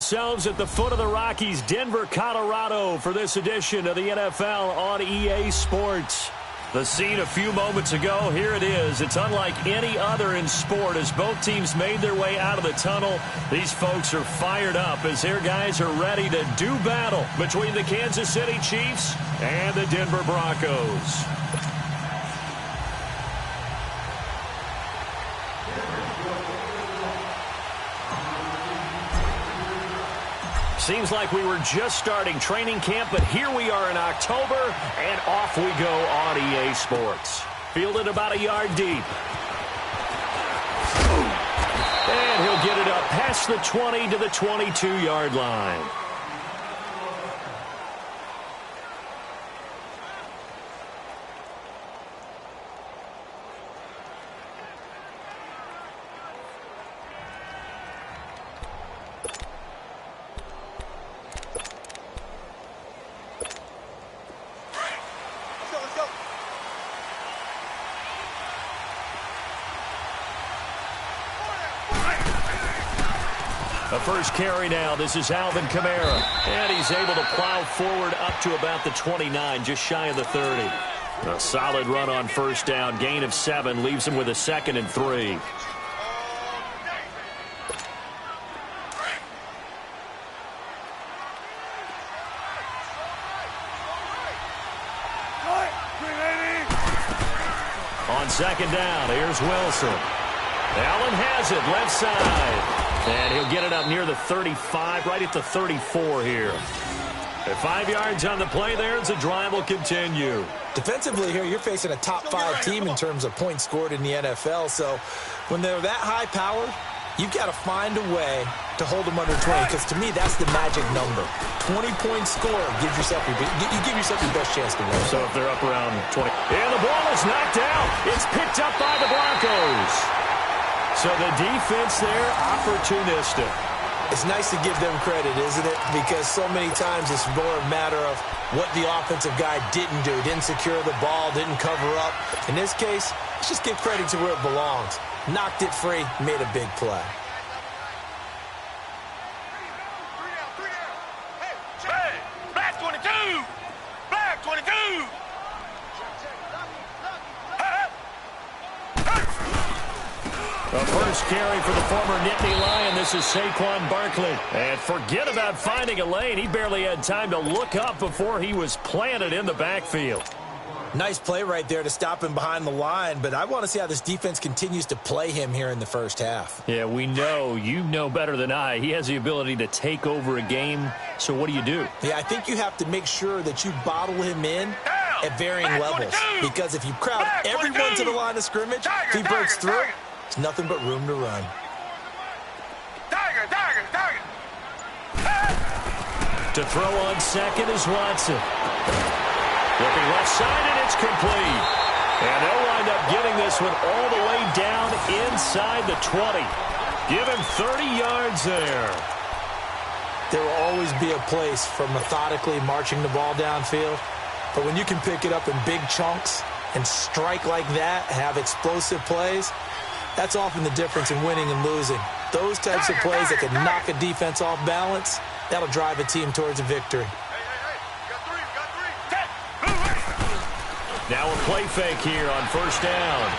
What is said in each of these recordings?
ourselves at the foot of the Rockies, Denver, Colorado, for this edition of the NFL on EA Sports. The scene a few moments ago, here it is. It's unlike any other in sport as both teams made their way out of the tunnel. These folks are fired up as their guys are ready to do battle between the Kansas City Chiefs and the Denver Broncos. Seems like we were just starting training camp, but here we are in October, and off we go on EA Sports. Fielded about a yard deep. And he'll get it up past the 20 to the 22-yard line. The first carry now. This is Alvin Kamara. And he's able to plow forward up to about the 29, just shy of the 30. A solid run on first down. Gain of 7 leaves him with a 2nd and 3. On second down, here's Wilson. Allen has it, left side. And he'll get it up near the 35, right at the 34 here. At 5 yards on the play there, as the drive will continue. Defensively here, you're facing a top-5 team in terms of points scored in the NFL. So when they're that high-powered, you've got to find a way to hold them under 20, because to me, that's the magic number. 20-point score gives yourself you give yourself your best chance to win. So if they're up around 20. And the ball is knocked out. It's picked up by the Broncos. So the defense there, opportunistic. It's nice to give them credit, isn't it? Because so many times it's more a matter of what the offensive guy didn't do. Didn't secure the ball, didn't cover up. In this case, let's just give credit to where it belongs. Knocked it free, made a big play. Hey, Black 22! Black 22! The first carry for the former Nittany Lion. This is Saquon Barkley. And forget about finding a lane. He barely had time to look up before he was planted in the backfield. Nice play right there to stop him behind the line, but I want to see how this defense continues to play him here in the first half. Yeah, we know. You know better than I. He has the ability to take over a game, so what do you do? Yeah, I think you have to make sure that you bottle him in at varying levels, because if you crowd everyone to the line of scrimmage, if he breaks through, it's nothing but room to run. To throw on second is Watson. Looking left side, and it's complete. And they'll wind up getting this one all the way down inside the 20. Give him 30 yards there. There will always be a place for methodically marching the ball downfield. But when you can pick it up in big chunks and strike like that, have explosive plays, that's often the difference in winning and losing. Those types of plays that can knock a defense off balance, that'll drive a team towards a victory. Now a play fake here on first down.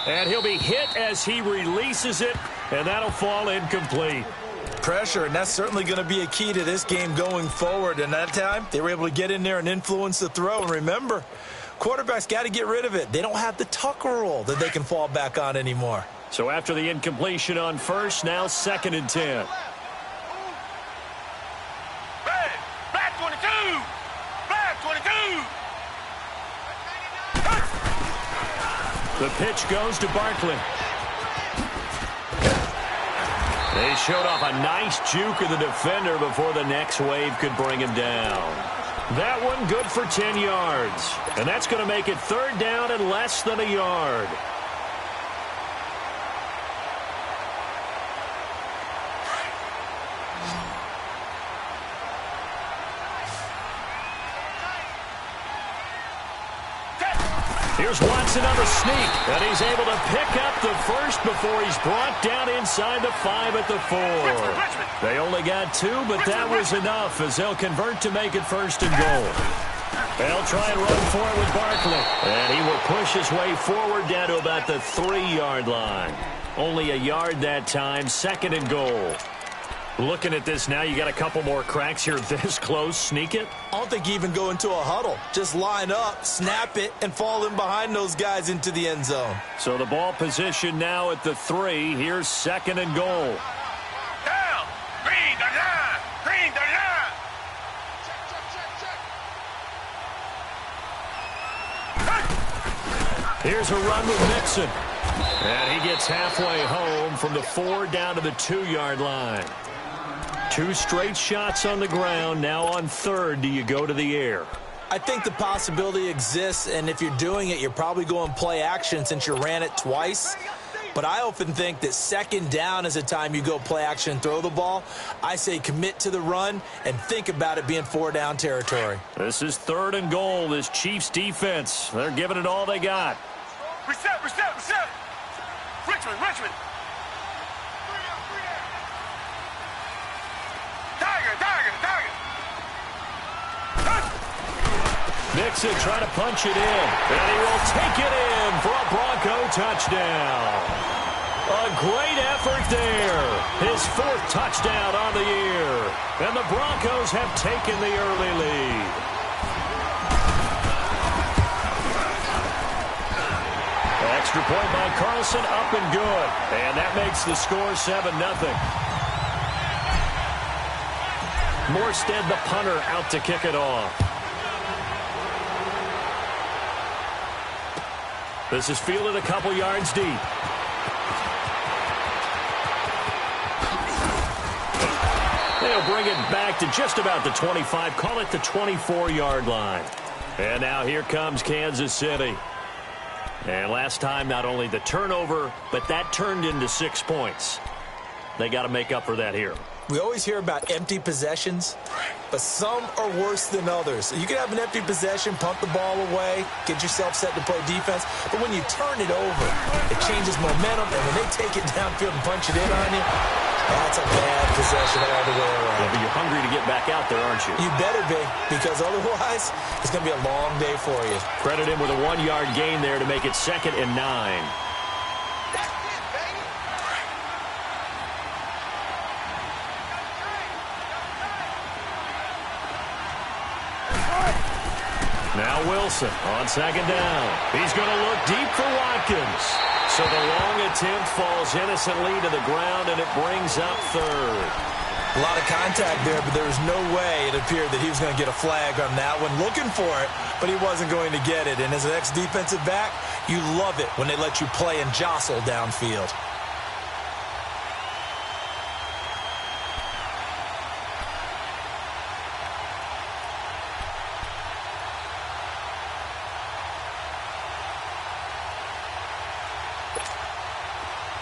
And he'll be hit as he releases it, and that'll fall incomplete. Pressure, and that's certainly going to be a key to this game going forward. And that time, they were able to get in there and influence the throw. And remember, quarterbacks got to get rid of it. They don't have the Tucker rule that they can fall back on anymore. So after the incompletion on first, now 2nd and 10. Black 22! Black 22! The pitch goes to Barkley. They showed off a nice juke of the defender before the next wave could bring him down. That one good for 10 yards. And that's going to make it 3rd down and less than a yard. Here's Watson on the sneak, and he's able to pick up the first before he's brought down inside the 5 at the 4. They only got 2, but that was enough as they'll convert to make it 1st and goal. They'll try and run for it with Barkley, and he will push his way forward down to about the 3-yard line. Only a yard that time, 2nd and goal. Looking at this now, you got a couple more cracks here this close. Sneak it? I don't think you even go into a huddle. Just line up, snap it, and fall in behind those guys into the end zone. So the ball position now at the 3. Here's 2nd and goal. Down. Green, the line. Green, the line. Here's a run with Mixon. And he gets halfway home from the 4 down to the 2-yard line. 2 straight shots on the ground. Now on 3rd, do you go to the air? I think the possibility exists, and if you're doing it, you're probably going play action since you ran it twice. But I often think that 2nd down is the time you go play action and throw the ball. I say commit to the run and think about it being 4-down territory. This is 3rd and goal, this Chiefs defense. They're giving it all they got. Reset, reset, reset. Richmond. Tiger. Mixon trying to punch it in, and he will take it in for a Bronco touchdown. A great effort there. His 4th touchdown on the year, and the Broncos have taken the early lead. Extra point by Carlson, up and good, and that makes the score 7-0. Morstead, the punter, out to kick it off. This is fielded a couple yards deep. They'll bring it back to just about the 25, call it the 24-yard line. And now here comes Kansas City. And last time, not only the turnover, but that turned into 6 points. They got to make up for that here. We always hear about empty possessions, but some are worse than others. You can have an empty possession, punt the ball away, get yourself set to play defense, but when you turn it over, it changes momentum, and when they take it downfield and punch it in on you, that's a bad possession all the way around. Yeah, but you're hungry to get back out there, aren't you? You better be, because otherwise, it's going to be a long day for you. Credit him with a 1-yard gain there to make it 2nd and 9. Now Wilson on 2nd down. He's going to look deep for Watkins. So the long attempt falls innocently to the ground, and it brings up 3rd. A lot of contact there, but there was no way it appeared that he was going to get a flag on that one. Looking for it, but he wasn't going to get it. And as an ex-defensive back, you love it when they let you play and jostle downfield.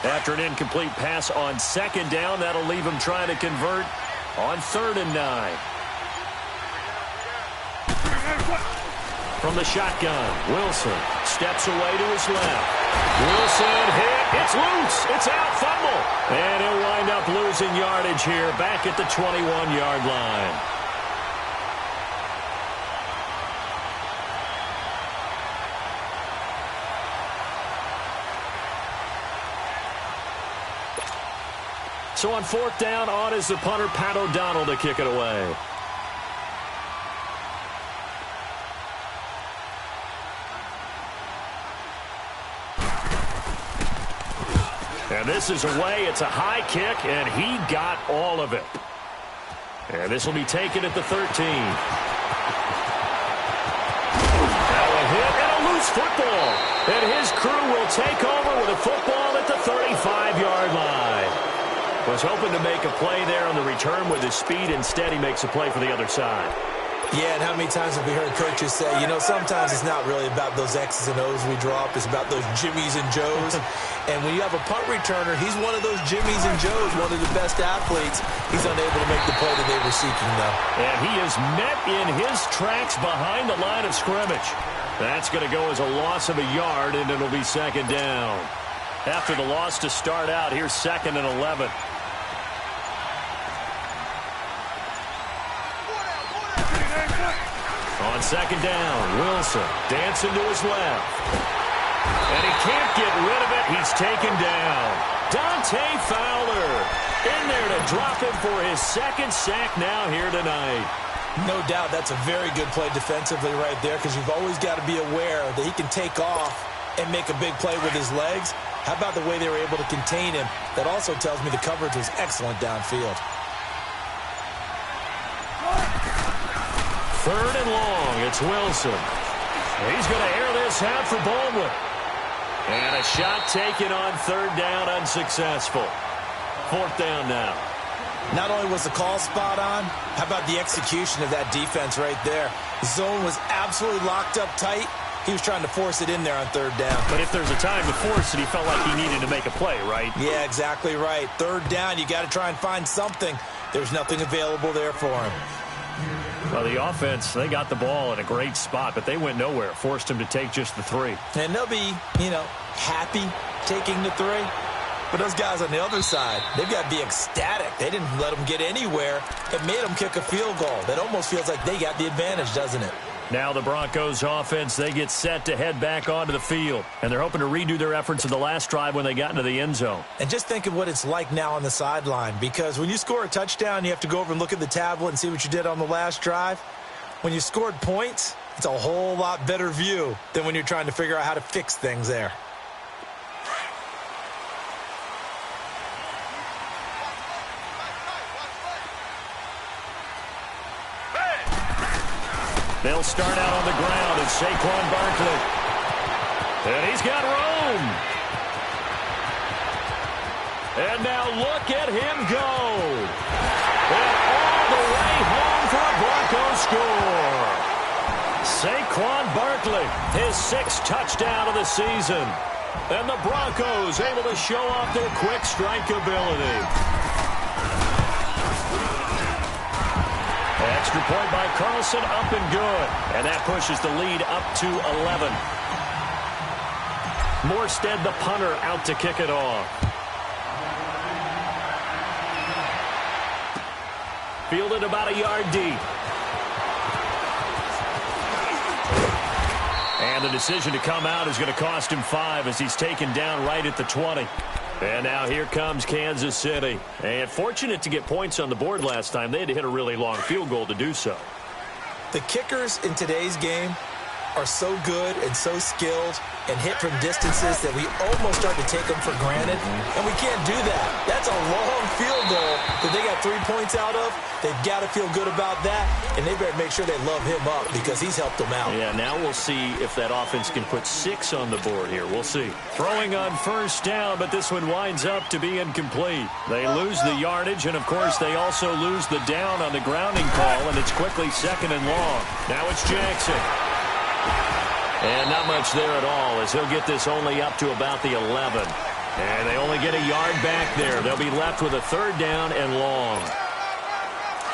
After an incomplete pass on 2nd down, that'll leave him trying to convert on 3rd and 9. From the shotgun, Wilson steps away to his left. Wilson hit. It's loose. It's out. Fumble. And he'll wind up losing yardage here back at the 21-yard line. So on 4th down, on is the punter, Pat O'Donnell, to kick it away. And this is away. It's a high kick, and he got all of it. And this will be taken at the 13. Now a hit and a loose football. And his crew will take over with a football at the 35-yard line. Was hoping to make a play there on the return with his speed. Instead, he makes a play for the other side. Yeah, and how many times have we heard coaches say, you know, sometimes it's not really about those X's and O's we drop. It's about those Jimmies and Joes. And when you have a punt returner, he's one of those Jimmies and Joes, one of the best athletes. He's unable to make the play that they were seeking, though. And he is met in his tracks behind the line of scrimmage. That's going to go as a loss of a yard, and it'll be second down. After the loss to start out, here's 2nd and 11. On second down, Wilson dancing to his left. And he can't get rid of it. He's taken down. Dante Fowler in there to drop him for his 2nd sack now here tonight. No doubt that's a very good play defensively right there, because you've always got to be aware that he can take off and make a big play with his legs. How about the way they were able to contain him? That also tells me the coverage was excellent downfield. 3rd and long. It's Wilson. He's going to air this out for Baldwin. And a shot taken on 3rd down, unsuccessful. 4th down now. Not only was the call spot on, how about the execution of that defense right there? The zone was absolutely locked up tight. He was trying to force it in there on 3rd down. But if there's a time to force it, he felt like he needed to make a play, right? Yeah, exactly right. 3rd down, you got to try and find something. There's nothing available there for him. Well, the offense, they got the ball in a great spot, but they went nowhere. Forced him to take just the 3. And they'll be, happy taking the 3. But those guys on the other side, they've got to be ecstatic. They didn't let them get anywhere. It made them kick a field goal. That almost feels like they got the advantage, doesn't it? Now the Broncos offense, they get set to head back onto the field. And they're hoping to redo their efforts in the last drive when they got into the end zone. And just think of what it's like now on the sideline. Because when you score a touchdown, you have to go over and look at the tablet and see what you did on the last drive. When you scored points, it's a whole lot better view than when you're trying to figure out how to fix things there. They'll start out on the ground. It's Saquon Barkley. And he's got room. And now look at him go. And all the way home for a Broncos score. Saquon Barkley, his 6th touchdown of the season. And the Broncos able to show off their quick strike ability. Extra point by Carlson, up and good. And that pushes the lead up to 11. Morstead, the punter, out to kick it off. Fielded about a yard deep. And the decision to come out is going to cost him 5 as he's taken down right at the 20. And now here comes Kansas City. And fortunate to get points on the board last time. They had to hit a really long field goal to do so. The kickers in today's game are so good and so skilled and hit from distances that we almost start to take them for granted. And we can't do that. That's a long field goal that they got 3 points out of. They've got to feel good about that. And they better make sure they love him up because he's helped them out. Yeah, now we'll see if that offense can put 6 on the board here. We'll see. Throwing on 1st down, but this one winds up to be incomplete. They lose the yardage, and, of course, they also lose the down on the grounding call, and it's quickly 2nd and long. Now it's Jackson. And not much there at all as he'll get this only up to about the 11. And they only get a yard back there. They'll be left with a 3rd down and long.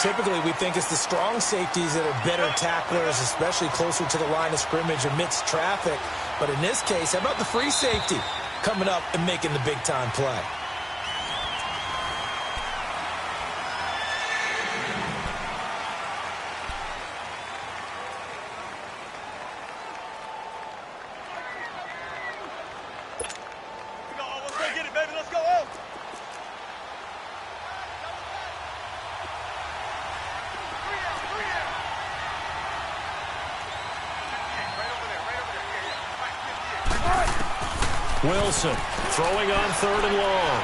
Typically, we think it's the strong safeties that are better tacklers, especially closer to the line of scrimmage amidst traffic. But in this case, how about the free safety coming up and making the big-time play? Wilson throwing on 3rd and long.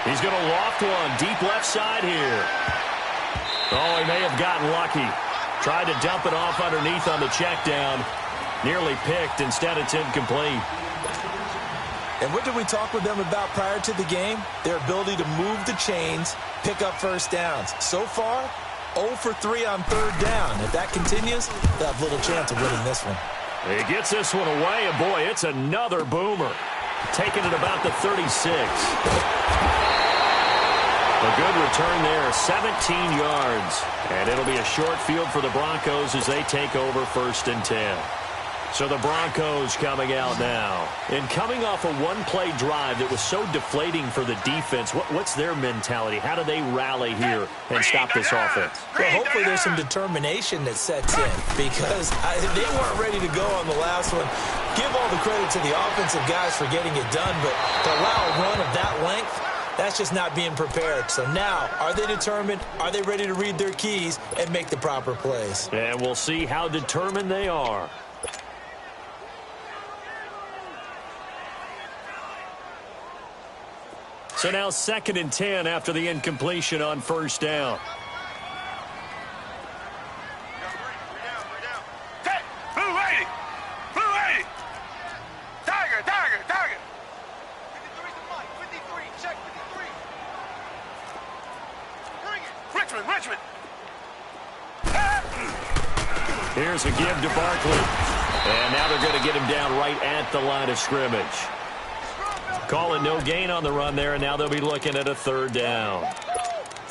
He's going to loft one deep left side here. Oh, he may have gotten lucky. Tried to dump it off underneath on the check down. Nearly picked. Instead, it's incomplete. And what did we talk with them about prior to the game? Their ability to move the chains, pick up 1st downs. So far, 0 for 3 on 3rd down. If that continues, they'll have little chance of winning this one. He gets this one away, and boy, it's another boomer. Taking it about the 36. A good return there, 17 yards. And it'll be a short field for the Broncos as they take over 1st and 10. So the Broncos coming out now. And coming off a one-play drive that was so deflating for the defense, what's their mentality? How do they rally here and stop this offense? Well, hopefully there's some determination that sets in because they weren't ready to go on the last one. Give all the credit to the offensive guys for getting it done, but to allow a run of that length, that's just not being prepared. So now, are they determined? Are they ready to read their keys and make the proper plays? And we'll see how determined they are. So now 2nd and 10 after the incompletion on first down. Richmond. Here's a give to Barkley. And now they're going to get him down right at the line of scrimmage. Calling no gain on the run there, and now they'll be looking at a 3rd down.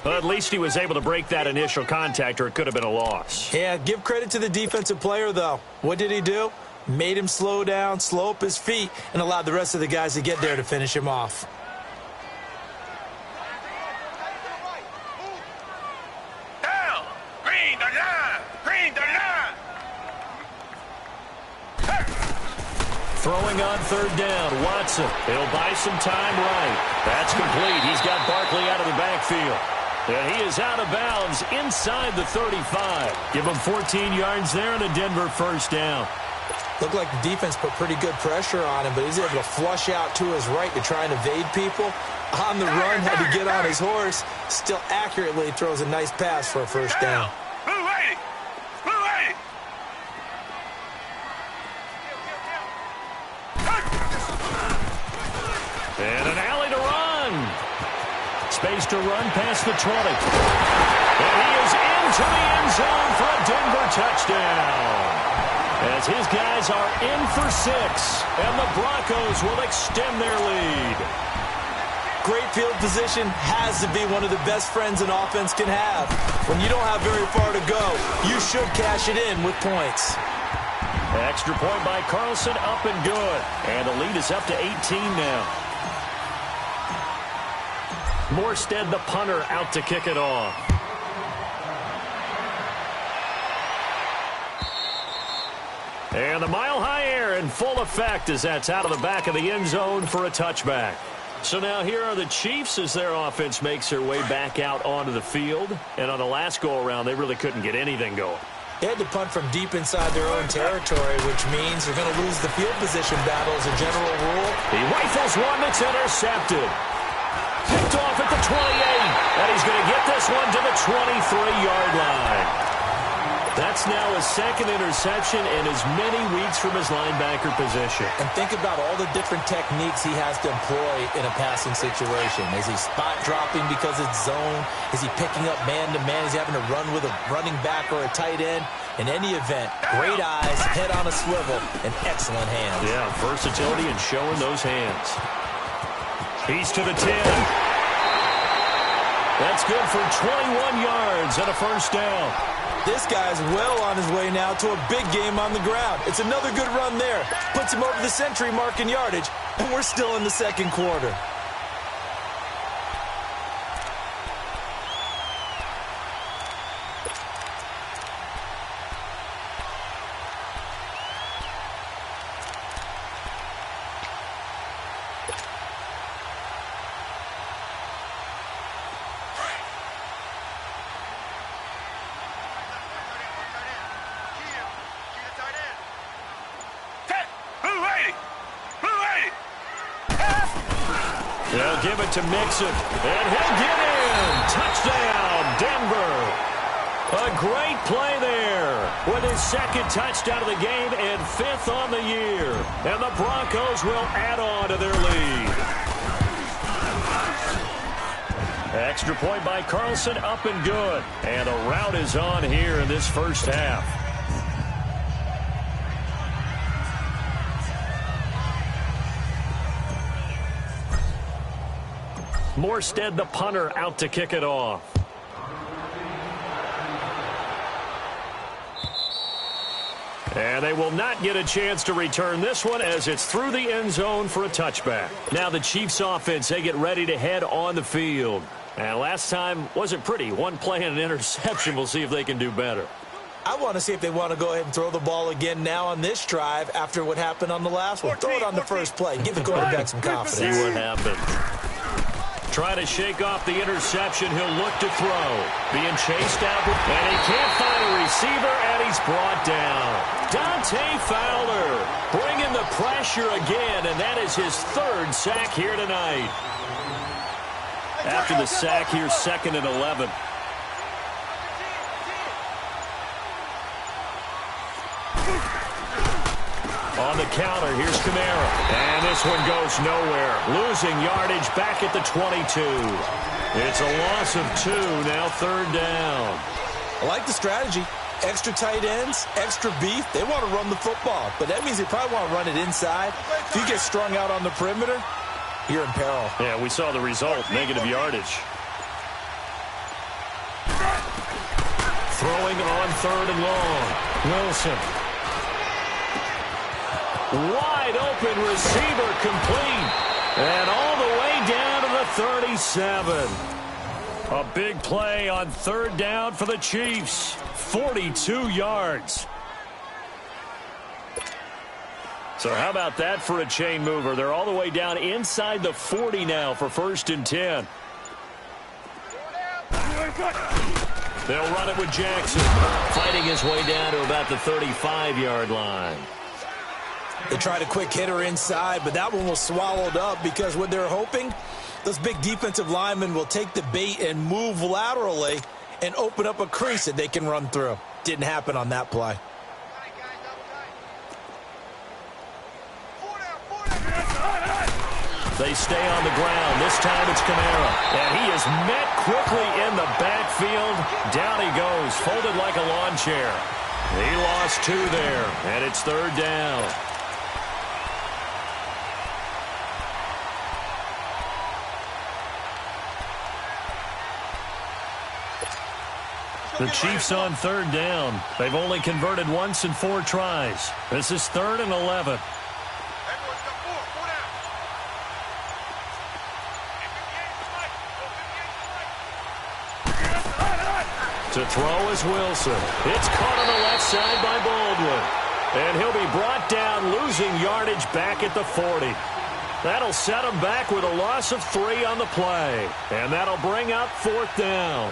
Well, at least he was able to break that initial contact, or it could have been a loss. Yeah, give credit to the defensive player, though. What did he do? Made him slow down, slow up his feet, and allowed the rest of the guys to get there to finish him off. Down. Green the line. Throwing on 3rd down, Watson. He'll buy some time right. That's complete. He's got Barkley out of the backfield. And he is out of bounds inside the 35. Give him 14 yards there and a Denver 1st down. Looked like the defense put pretty good pressure on him, but he's able to flush out to his right to try and evade people. On the run, had to get on his horse. Still accurately throws a nice pass for a 1st down. And an alley to run. Space to run past the 20. And he is into the end zone for a Denver touchdown. As his guys are in for 6. And the Broncos will extend their lead. Great field position has to be one of the best friends an offense can have. When you don't have very far to go, you should cash it in with points. Extra point by Carlson, up and good. And the lead is up to 18 now. Morstead, the punter, out to kick it off. And the mile-high air in full effect as that's out of the back of the end zone for a touchback. So now here are the Chiefs as their offense makes their way back out onto the field. And on the last go-around, they really couldn't get anything going. They had to punt from deep inside their own territory, which means they're going to lose the field position battle as a general rule. He rifles one that's intercepted. Picked off at the 28, and he's going to get this one to the 23-yard line. That's now his 2nd interception in as many weeks from his linebacker position. And think about all the different techniques he has to employ in a passing situation. Is he spot dropping because it's zone? Is he picking up man-to-man? Is he having to run with a running back or a tight end? In any event, great eyes, head on a swivel, and excellent hands. Yeah, versatility and showing those hands. He's to the 10. That's good for 21 yards and a 1st down. This guy's well on his way now to a big game on the ground. It's another good run there. Puts him over the century mark in yardage, and we're still in the 2nd quarter. They'll give it to Mixon, and he'll get in. Touchdown, Denver. A great play there with his 2nd touchdown of the game and 5th on the year. And the Broncos will add on to their lead. Extra point by Carlson, up and good. And a rout is on here in this 1st half. Morstead, the punter, out to kick it off. And they will not get a chance to return this one as it's through the end zone for a touchback. Now the Chiefs offense, they get ready to head on the field. And last time wasn't pretty. One play and an interception. We'll see if they can do better. I want to see if they want to go ahead and throw the ball again now on this drive after what happened on the last one. Throw it on the first play. Give the quarterback some confidence. See what happens. Try to shake off the interception. He'll look to throw. Being chased out. And he can't find a receiver, and he's brought down. Dante Fowler bringing the pressure again, and that is his third sack here tonight. After the sack here, 2nd and 11. On the counter, here's Kamara. And this one goes nowhere. Losing yardage back at the 22. It's a loss of 2, now 3rd down. I like the strategy. Extra tight ends, extra beef. They want to run the football, but that means they probably want to run it inside. If you get strung out on the perimeter, you're in peril. Yeah, we saw the result, negative yardage. Throwing on 3rd and long. Wilson. Wide open receiver complete. And all the way down to the 37. A big play on 3rd down for the Chiefs. 42 yards. So how about that for a chain mover? They're all the way down inside the 40 now for 1st and 10. They'll run it with Jackson. Fighting his way down to about the 35-yard line. They tried a quick hitter inside, but that one was swallowed up because what they're hoping, those big defensive linemen will take the bait and move laterally and open up a crease that they can run through. Didn't happen on that play. They stay on the ground. This time it's Kamara. And he is met quickly in the backfield. Down he goes, folded like a lawn chair. He lost 2 there, and it's 3rd down. The Chiefs on 3rd down. They've only converted once in 4 tries. This is 3rd and 11. To throw is Wilson. It's caught on the left side by Baldwin. And he'll be brought down, losing yardage back at the 40. That'll set him back with a loss of 3 on the play. And that'll bring up 4th down.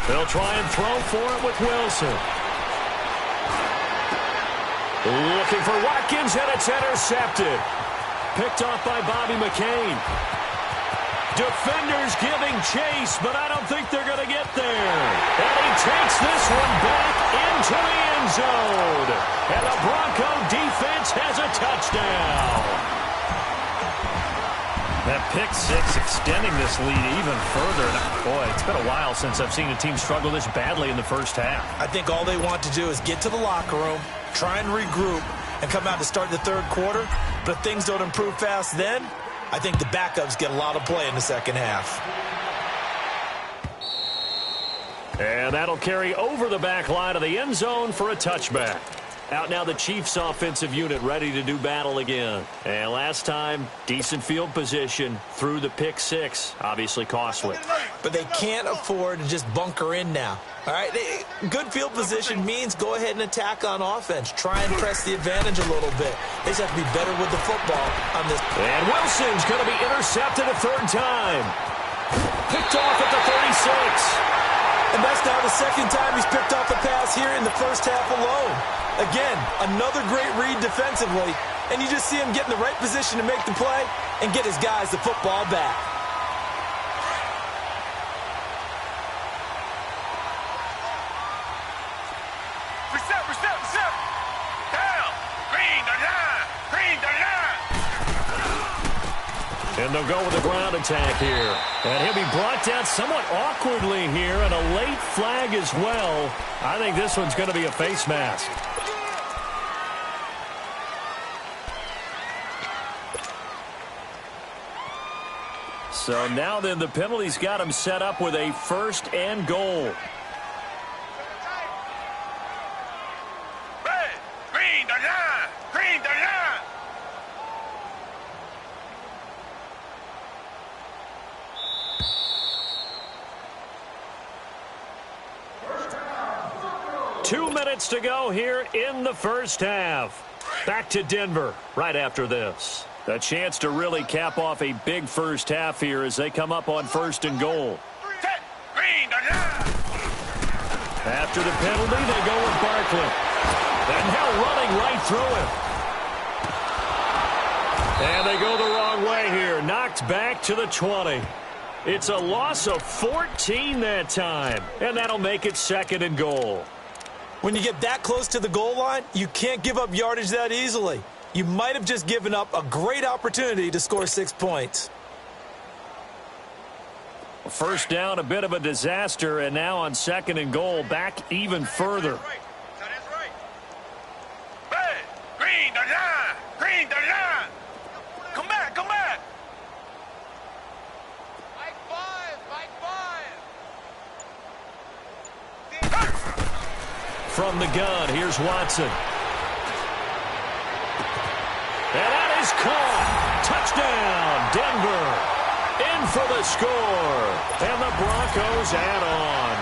They'll try and throw for it with Wilson. Looking for Watkins, and it's intercepted. Picked off by Bobby McCain. Defenders giving chase, but I don't think they're going to get there. And he takes this one back into the end zone. And the Bronco defense has a touchdown. That pick 6 extending this lead even further. Boy, it's been a while since I've seen a team struggle this badly in the first half. I think all they want to do is get to the locker room, try and regroup, and come out to start the 3rd quarter. But if things don't improve fast then, I think the backups get a lot of play in the 2nd half. And that'll carry over the back line of the end zone for a touchback. Out now the Chiefs offensive unit ready to do battle again. And last time, decent field position through the pick 6. Obviously costly. But they can't afford to just bunker in now. All right, good field position means go ahead and attack on offense. Try and press the advantage a little bit. They just have to be better with the football on this. And Wilson's going to be intercepted a 3rd time. Picked off at the 36. And that's now the 2nd time he's picked off a pass here in the first half alone. Again, another great read defensively, and you just see him get in the right position to make the play and get his guys the football back. Reset. Down. Green the line. And they'll go with the ground attack here. And he'll be brought down somewhat awkwardly here, and a late flag as well. I think this one's going to be a face mask. So now then the penalty's got him set up with a 1st and goal. Red, green, the line, green, the line. Two minutes to go here in the first half. Back to Denver right after this. A chance to really cap off a big first half here as they come up on 1st and goal. Set, green, the line. After the penalty, they go with Barkley. And now running right through him. And they go the wrong way here. Knocked back to the 20. It's a loss of 14 that time. And that'll make it 2nd and goal. When you get that close to the goal line, you can't give up yardage that easily. You might have just given up a great opportunity to score 6 points. First down, a bit of a disaster, and now on 2nd and goal, back even further. Red, green, the line, green, the line. Come back, come back. Mike 5, Mike 5. From the gun, here's Watson. And that is caught. Touchdown, Denver. In for the score. And the Broncos add on.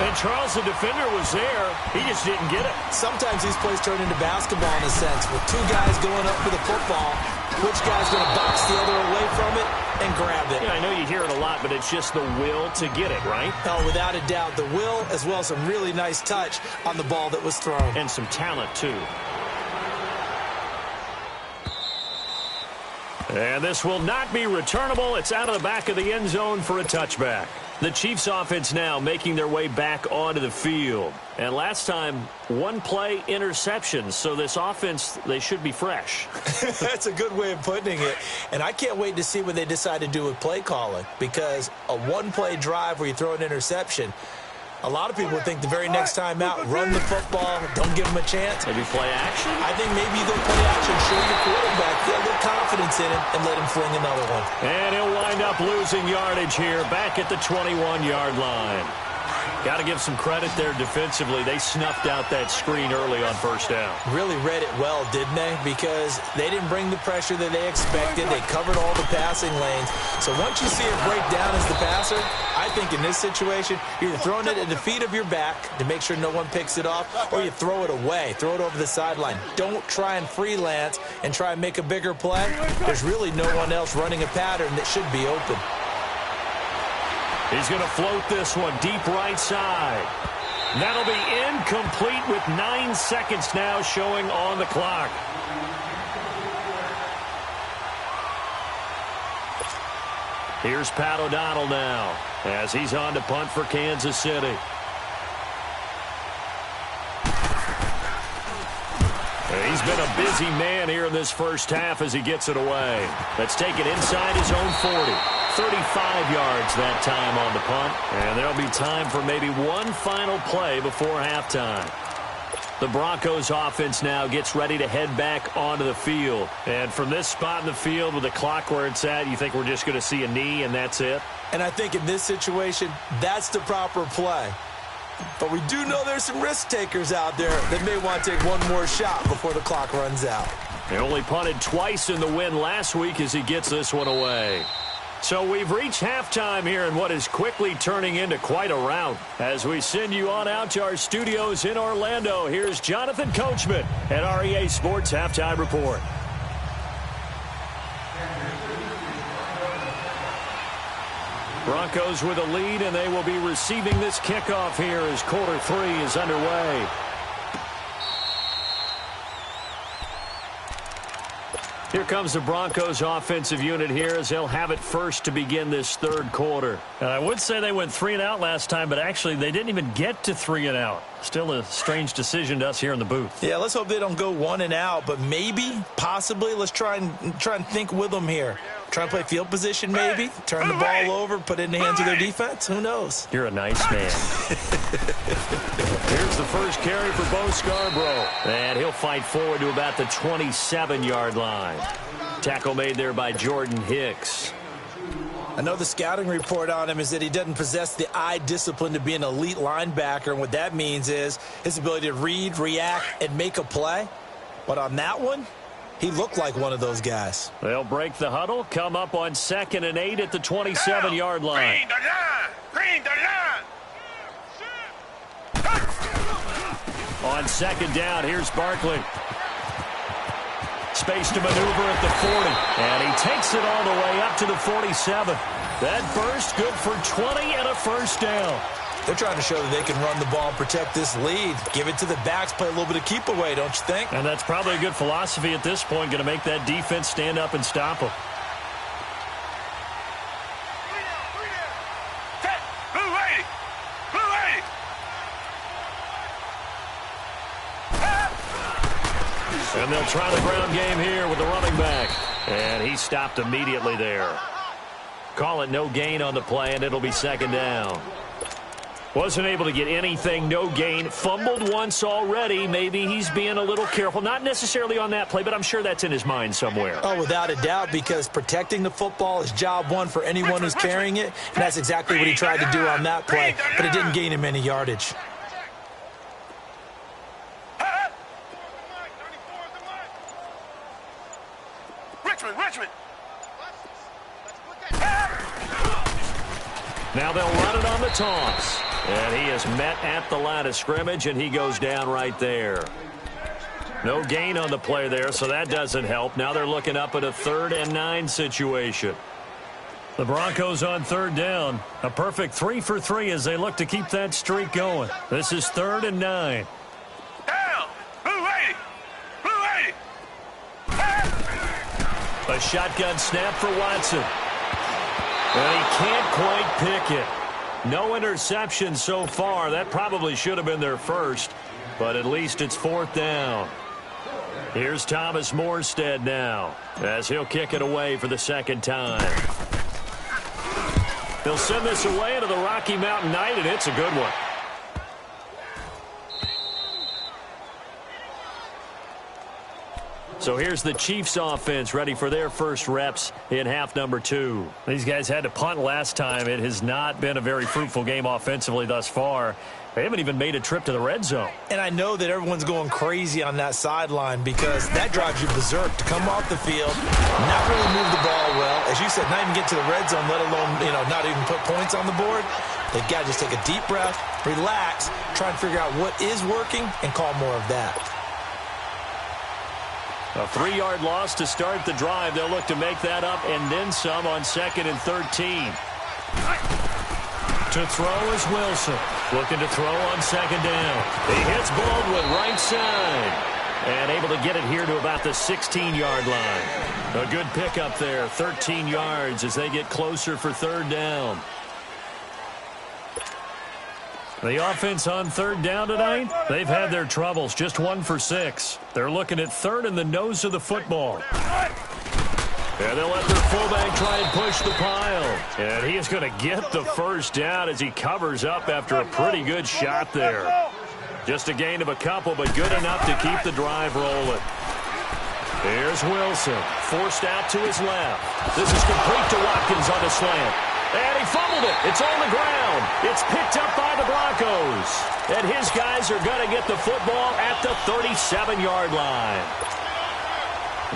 And Charles, the defender, was there. He just didn't get it. Sometimes these plays turn into basketball in a sense, with 2 guys going up for the football. Which guy's going to box the other away from it and grab it? Yeah, I know you hear it a lot, but it's just the will to get it, right? Oh, without a doubt, the will as well as some really nice touch on the ball that was thrown. And some talent, too. And this will not be returnable. It's out of the back of the end zone for a touchback. The Chiefs offense now making their way back onto the field. And last time, 1 play interception. So this offense, they should be fresh. That's a good way of putting it. And I can't wait to see what they decide to do with play calling. Because a 1-play drive where you throw an interception, a lot of people think the very next time out, run the football, don't give them a chance. Maybe play action? I think maybe you go play action, show your quarterback, get a little confidence in him, and let him fling another one. And he'll wind up losing yardage here, back at the 21-yard line. Got to give some credit there defensively. They snuffed out that screen early on 1st down. Really read it well, didn't they? Because they didn't bring the pressure that they expected. They covered all the passing lanes. So once you see it break down as the passer, I think in this situation, you're either throwing it at the feet of your back to make sure no one picks it off, or you throw it away, throw it over the sideline. Don't try and freelance and try and make a bigger play. There's really no one else running a pattern that should be open. He's going to float this one deep right side. That'll be incomplete with 9 seconds now showing on the clock. Here's Pat O'Donnell now as he's on to punt for Kansas City. He's been a busy man here in this first half as he gets it away. Let's take it inside his own 40. 35 yards that time on the punt. And there'll be time for maybe one final play before halftime. The Broncos offense now gets ready to head back onto the field. And from this spot in the field with the clock where it's at, you think we're just going to see a knee and that's it? And I think in this situation, that's the proper play. But we do know there's some risk takers out there that may want to take one more shot before the clock runs out. They only punted twice in the win last week as he gets this one away. So we've reached halftime here in what is quickly turning into quite a rout. As we send you on out to our studios in Orlando, here's Jonathan Coachman at REA Sports Halftime Report. Broncos with a lead, and they will be receiving this kickoff here as quarter 3 is underway. Here comes the Broncos offensive unit here as they'll have it first to begin this third quarter. And I would say they went 3 and out last time, but actually they didn't even get to 3 and out. Still a strange decision to us here in the booth. Yeah, let's hope they don't go 1 and out, but maybe, possibly, let's try and think with them here. Try and play field position maybe, turn the ball over, put it in the hands of their defense. Who knows? You're a nice man. Here's the first carry for Bo Scarborough. And he'll fight forward to about the 27-yard line. Tackle made there by Jordan Hicks. I know the scouting report on him is that he doesn't possess the eye discipline to be an elite linebacker. And what that means is his ability to read, react, and make a play. But on that one, he looked like one of those guys. They'll break the huddle, come up on 2nd and 8 at the 27-yard line. Green the line. On 2nd down, here's Barkley. Space to maneuver at the 40. And he takes it all the way up to the 47. That burst good for 20 and a first down. They're trying to show that they can run the ball and protect this lead. Give it to the backs, play a little bit of keep away, don't you think? And that's probably a good philosophy at this point, going to make that defense stand up and stop them. And they'll try the ground game here with the running back. And he stopped immediately there. Call it no gain on the play, and it'll be 2nd down. Wasn't able to get anything, no gain. Fumbled once already. Maybe he's being a little careful. Not necessarily on that play, but I'm sure that's in his mind somewhere. Oh, without a doubt, because protecting the football is job one for anyone who's carrying it. And that's exactly what he tried to do on that play, but it didn't gain him any yardage. Richmond. Now they'll run it on the toss. And he is met at the line of scrimmage, and he goes down right there. No gain on the play there, so that doesn't help. Now they're looking up at a 3rd and 9 situation. The Broncos on 3rd down. A perfect 3 for 3 as they look to keep that streak going. This is 3rd and 9. Down. Blue 80. A shotgun snap for Watson. And he can't quite pick it. No interception so far. That probably should have been their first, but at least it's 4th down. Here's Thomas Morstead now as he'll kick it away for the 2nd time. They'll send this away into the Rocky Mountain Night, and it's a good one. So here's the Chiefs offense ready for their first reps in half number 2. These guys had to punt last time. It has not been a very fruitful game offensively thus far. They haven't even made a trip to the red zone. And I know that everyone's going crazy on that sideline because that drives you berserk to come off the field, not really move the ball well. As you said, not even get to the red zone, let alone, not even put points on the board. They've got to just take a deep breath, relax, try and figure out what is working, and call more of that. A 3-yard loss to start the drive. They'll look to make that up and then some on 2nd and 13. To throw is Wilson. Looking to throw on 2nd down. He hits Baldwin right side. And able to get it here to about the 16-yard line. A good pickup there. 13 yards as they get closer for 3rd down. The offense on 3rd down tonight, they've had their troubles. Just 1 for 6. They're looking at 3rd in the nose of the football. And they'll let their fullback try and push the pile. And he is going to get the first down as he covers up after a pretty good shot there. Just a gain of a couple, but good enough to keep the drive rolling. Here's Wilson, forced out to his left. This is complete to Watkins on the slant. And he fumbled it. It's on the ground. It's picked up by the Broncos. And his guys are going to get the football at the 37-yard line.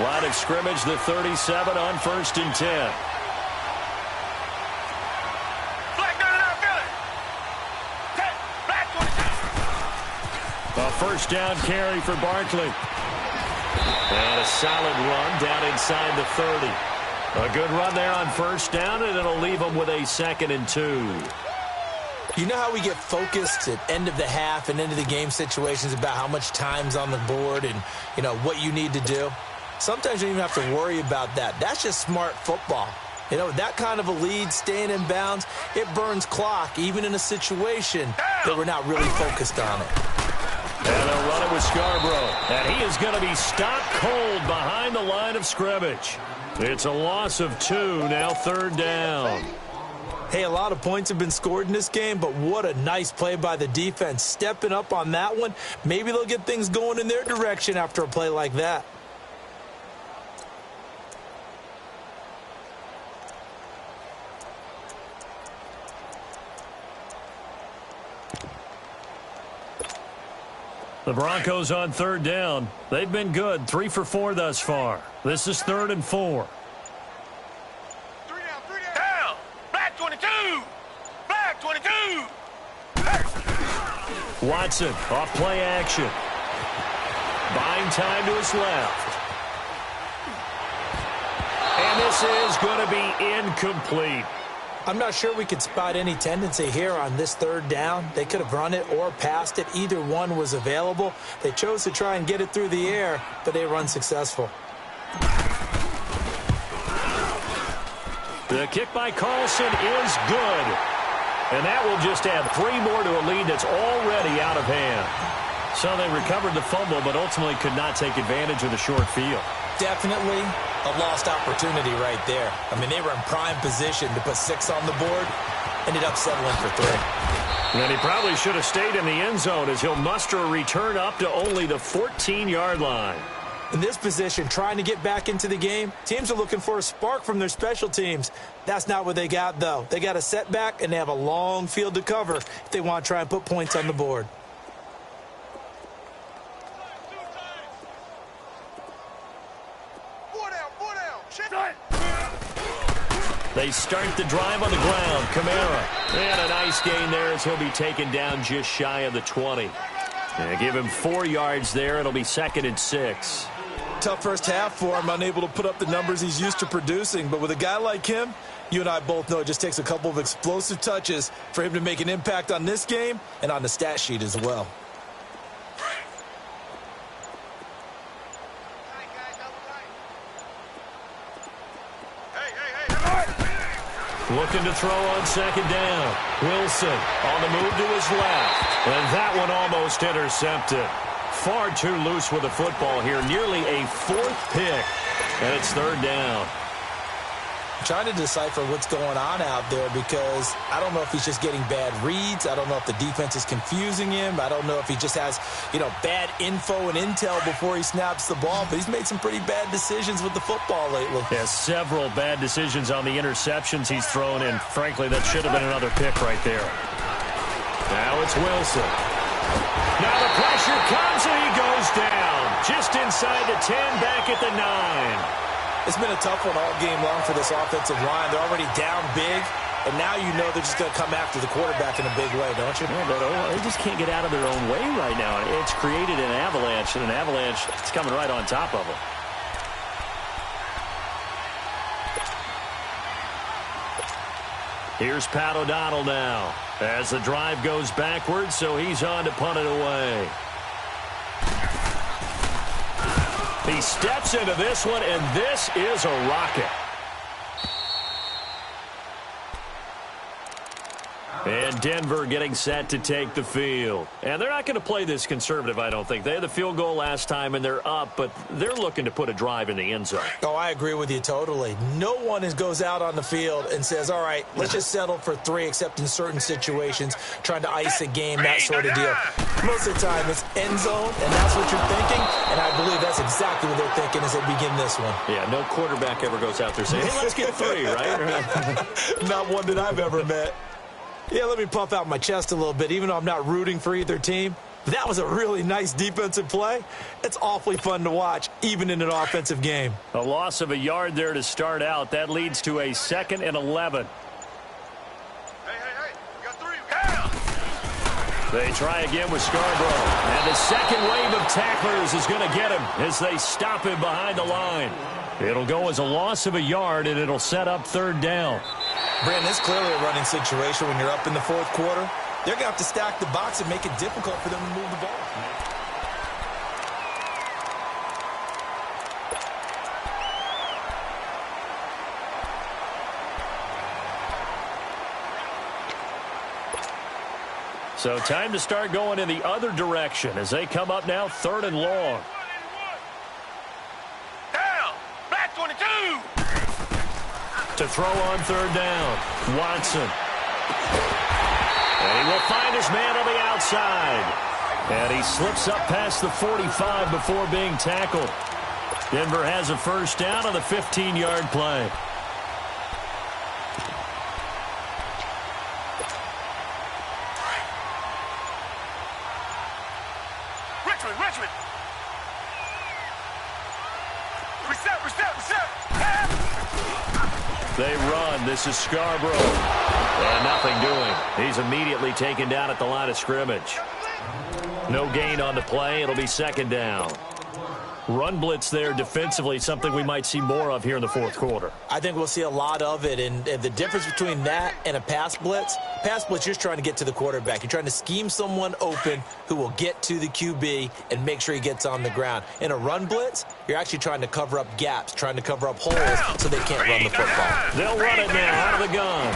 Line of scrimmage, the 37 on 1st and 10. A first down carry for Barkley. And a solid run down inside the 30. A good run there on 1st down, and it'll leave them with a 2nd and 2. You know how we get focused at end of the half and end of the game situations about how much time's on the board and, what you need to do? Sometimes you don't even have to worry about that. That's just smart football. You know, that kind of a lead, staying in bounds, it burns clock, even in a situation that we're not really focused on it. And they'll run it with Scarborough. And he is going to be stopped cold behind the line of scrimmage. It's a loss of 2, now 3rd down. Hey, a lot of points have been scored in this game, but what a nice play by the defense. Stepping up on that one, maybe they'll get things going in their direction after a play like that. The Broncos on 3rd down. They've been good, 3 for 4 thus far. This is 3rd and 4. Down! Black 22! Black 22! Watson, off play action. Buying time to his left. And this is going to be incomplete. I'm not sure we could spot any tendency here on this 3rd down. They could have run it or passed it. Either one was available. They chose to try and get it through the air, but they were unsuccessful. The kick by Carlson is good. And that will just add 3 more to a lead that's already out of hand. So they recovered the fumble, but ultimately could not take advantage of the short field. Definitely a lost opportunity right there. I mean, they were in prime position to put 6 on the board. Ended up settling for 3. And he probably should have stayed in the end zone as he'll muster a return up to only the 14-yard line. In this position, trying to get back into the game, teams are looking for a spark from their special teams. That's not what they got, though. They got a setback, and they have a long field to cover if they want to try and put points on the board. They start the drive on the ground. Kamara. And a nice gain there as he'll be taken down just shy of the 20. And give him 4 yards there. It'll be 2nd and 6. Tough first half for him, unable to put up the numbers he's used to producing. But with a guy like him, you and I both know it just takes a couple of explosive touches for him to make an impact on this game and on the stat sheet as well. Looking to throw on 2nd down. Wilson on the move to his left. And that one almost intercepted. Far too loose with the football here. Nearly a 4th pick. And it's 3rd down. I'm trying to decipher what's going on out there because I don't know if he's just getting bad reads. I don't know if the defense is confusing him. I don't know if he just has, bad info and intel before he snaps the ball. But he's made some pretty bad decisions with the football lately. Yeah, several bad decisions on the interceptions he's thrown in. Frankly, that should have been another pick right there. Now it's Wilson. Now the pressure comes and he goes down. Just inside the 10, back at the 9. It's been a tough one all game long for this offensive line. They're already down big, and now you know they're just going to come after the quarterback in a big way, don't you? Yeah, but they just can't get out of their own way right now. It's created an avalanche, and an avalanche is coming right on top of them. Here's Pat O'Donnell now as the drive goes backwards, so he's on to punt it away. He steps into this one, and this is a rocket. And Denver getting set to take the field. And they're not going to play this conservative, I don't think. They had the field goal last time, and they're up, but they're looking to put a drive in the end zone. Oh, I agree with you totally. No one goes out on the field and says, all right, let's just settle for 3, except in certain situations, trying to ice a game, that sort of deal. Most of the time, it's end zone, and that's what you're thinking, and I believe that's exactly what they're thinking as they begin this one. Yeah, no quarterback ever goes out there saying, hey, let's get 3, right? Not one that I've ever met. Yeah, let me puff out my chest a little bit, even though I'm not rooting for either team. That was a really nice defensive play. It's awfully fun to watch, even in an offensive game. A loss of a yard there to start out. That leads to a 2nd and 11. Hey, we got 3. Down! They try again with Scarborough. And the second wave of tacklers is going to get him as they stop him behind the line. It'll go as a loss of a yard, and it'll set up 3rd down. Brandon, it's clearly a running situation when you're up in the 4th quarter. They're going to have to stack the box and make it difficult for them to move the ball. So time to start going in the other direction as they come up now 3rd and long. Down. Black 22. To throw on 3rd down, Watson. And he will find his man on the outside. And he slips up past the 45 before being tackled. Denver has a first down on the 15-yard play. Richmond. Reset. They run. This is Scarborough. And nothing doing. He's immediately taken down at the line of scrimmage. No gain on the play. It'll be 2nd down. Run blitz there defensively, something we might see more of here in the 4th quarter. I think we'll see a lot of it, and the difference between that and a pass blitz, you're just trying to get to the quarterback. You're trying to scheme someone open who will get to the QB and make sure he gets on the ground. In a run blitz, you're actually trying to cover up gaps, trying to cover up holes so they can't run the football. They'll run it now out of the gun.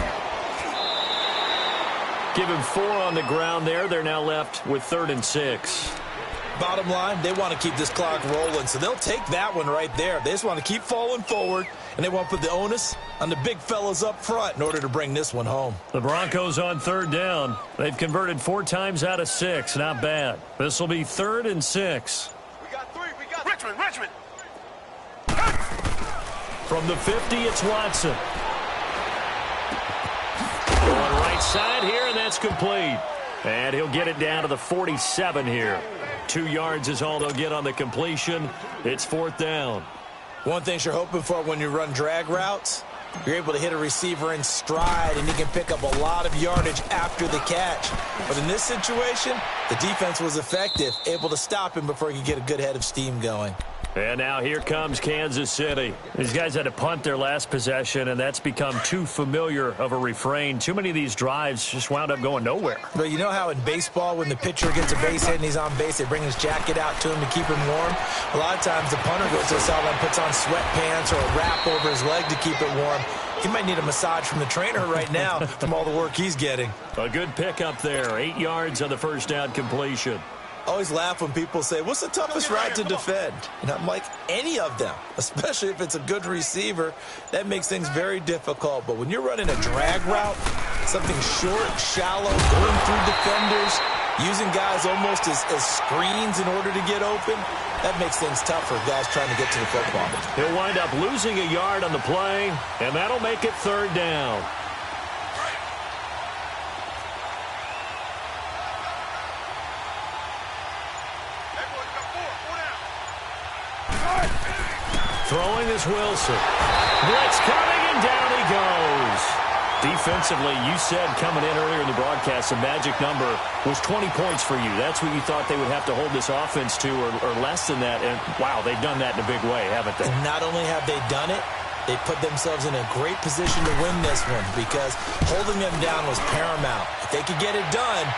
Give him 4 on the ground there. They're now left with 3rd and 6. Bottom line, they want to keep this clock rolling, so they'll take that one right there. They just want to keep falling forward, and they want to put the onus on the big fellas up front in order to bring this one home. The Broncos on 3rd down. They've converted 4 times out of 6. Not bad. This will be 3rd and 6. We got 3. Richmond. From the 50, it's Watson. Going right side here, and that's complete. And he'll get it down to the 47 here. 2 yards is all they'll get on the completion. It's 4th down. One thing you're hoping for when you run drag routes, you're able to hit a receiver in stride, and he can pick up a lot of yardage after the catch. But in this situation, the defense was effective, able to stop him before he could get a good head of steam going. And now here comes Kansas City. These guys had to punt their last possession, and that's become too familiar of a refrain. Too many of these drives just wound up going nowhere. But you know how in baseball, when the pitcher gets a base hit and he's on base, they bring his jacket out to him to keep him warm? A lot of times the punter goes to the sideline, puts on sweatpants or a wrap over his leg to keep it warm. He might need a massage from the trainer right now from all the work he's getting. A good pickup there. 8 yards on the first down completion. I always laugh when people say, what's the toughest route to defend? And I'm like, any of them, especially if it's a good receiver. That makes things very difficult. But when you're running a drag route, something short, shallow, going through defenders, using guys almost as screens in order to get open, that makes things tough for guys trying to get to the football. He'll wind up losing a yard on the play, and that'll make it 3rd down. Throwing is Wilson. Blitz coming, and down he goes. Defensively, you said coming in earlier in the broadcast, the magic number was 20 points for you. That's what you thought they would have to hold this offense to, or less than that. And, wow, they've done that in a big way, haven't they? And not only have they done it, they put themselves in a great position to win this one because holding them down was paramount. If they could get it done,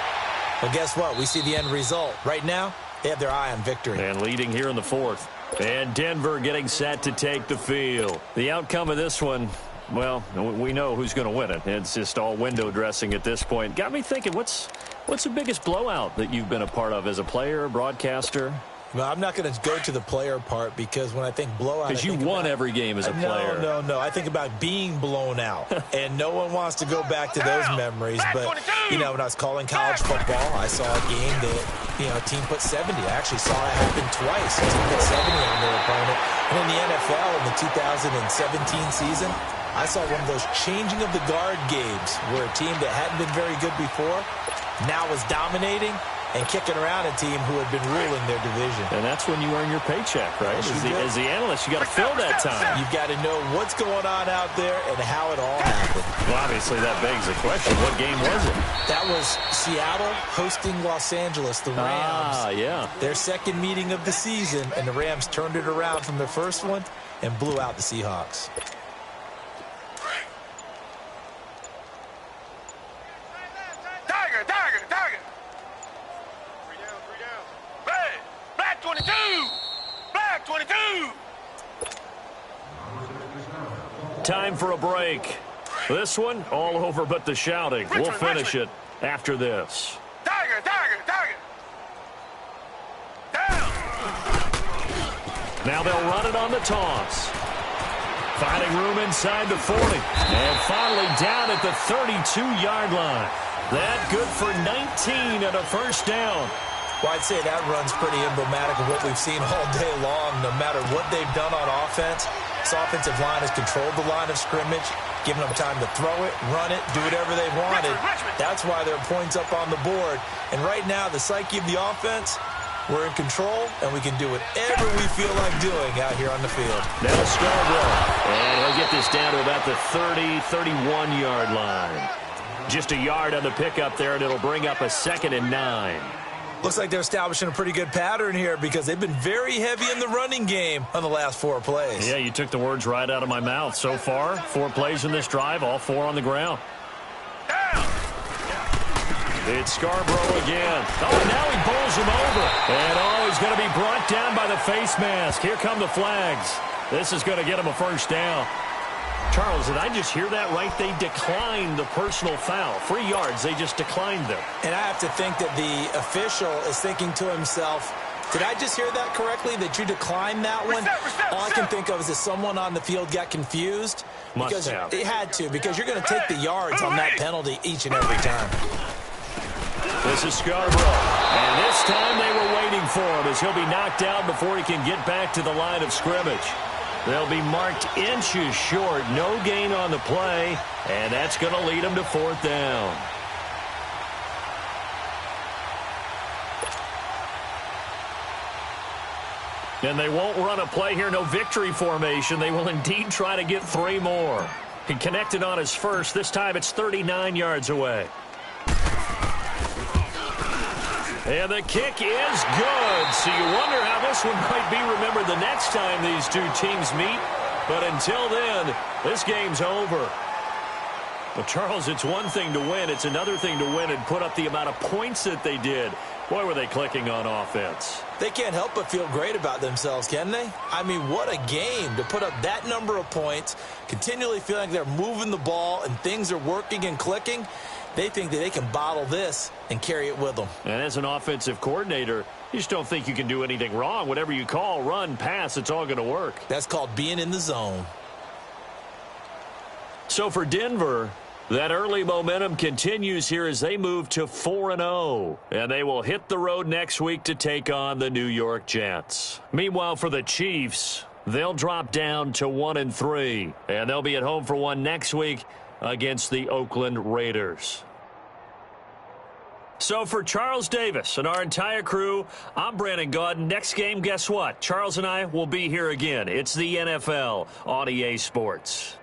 well, guess what? We see the end result. Right now, they have their eye on victory. And leading here in the 4th. And Denver getting set to take the field. The outcome of this one, well, we know who's going to win it. It's just all window dressing at this point. Got me thinking, what's the biggest blowout that you've been a part of as a player, broadcaster? Well, I'm not going to go to the player part because when I think blowout, because you won every game as a player. No. I think about being blown out, and no one wants to go back to those memories. But you know, when I was calling college football, I saw a game that a team put 70. I actually saw it happen twice. A team put 70 on their opponent. And in the NFL in the 2017 season, I saw one of those changing of the guard games where a team that hadn't been very good before now was dominating and kicking around a team who had been ruling their division. And that's when you earn your paycheck, right? As the analyst, you got to fill that time. You've got to know what's going on out there and how it all happened. Well, obviously, that begs the question, what game was it? That was Seattle hosting Los Angeles, the Rams. Yeah. Their second meeting of the season, and the Rams turned it around from the first one and blew out the Seahawks. Tiger. 22! Black 22! Time for a break. This one, all over but the shouting. We'll finish it after this. Tiger! Now they'll run it on the toss. Finding room inside the 40. And finally down at the 32-yard line. That good for 19 and a first down. Well, I'd say that run's pretty emblematic of what we've seen all day long. No matter what they've done on offense, this offensive line has controlled the line of scrimmage, giving them time to throw it, run it, do whatever they wanted. That's why there are points up on the board. And right now, the psyche of the offense, we're in control, and we can do whatever we feel like doing out here on the field. Now Scarborough. And he'll get this down to about the 30, 31-yard line. Just a yard on the pickup there, and it'll bring up a 2nd and 9. Looks like they're establishing a pretty good pattern here because they've been very heavy in the running game on the last 4 plays. Yeah, you took the words right out of my mouth. So far, 4 plays in this drive, all 4 on the ground. It's Scarborough again. Oh, now he bowls him over. And, he's going to be brought down by the face mask. Here come the flags. This is going to get him a first down. Charles, did I just hear that right? They declined the personal foul. 3 yards, they just declined them. And I have to think that the official is thinking to himself, did I just hear that correctly, that you declined that one? All I can think of is that someone on the field got confused. Must have. It had to, because you're going to take the yards on that penalty each and every time. This is Scarborough. And this time they were waiting for him as he'll be knocked out before he can get back to the line of scrimmage. They'll be marked inches short. No gain on the play. And that's going to lead them to 4th down. And they won't run a play here. No victory formation. They will indeed try to get 3 more. He connected on his first. This time it's 39 yards away. And the kick is good. So you wonder how this one might be remembered the next time these two teams meet. But until then, this game's over. Well, Charles, it's one thing to win. It's another thing to win and put up the amount of points that they did. Boy, were they clicking on offense. They can't help but feel great about themselves, can they? I mean, what a game to put up that number of points, continually feeling like they're moving the ball and things are working and clicking. They think that they can bottle this and carry it with them. And as an offensive coordinator, you just don't think you can do anything wrong. Whatever you call, run, pass, it's all going to work. That's called being in the zone. So for Denver, that early momentum continues here as they move to 4-0. And they will hit the road next week to take on the New York Jets. Meanwhile, for the Chiefs, they'll drop down to 1-3. And they'll be at home for one next week against the Oakland Raiders. So for Charles Davis and our entire crew, I'm Brandon Gaudin. Next game, guess what? Charles and I will be here again. It's the NFL on EA Sports.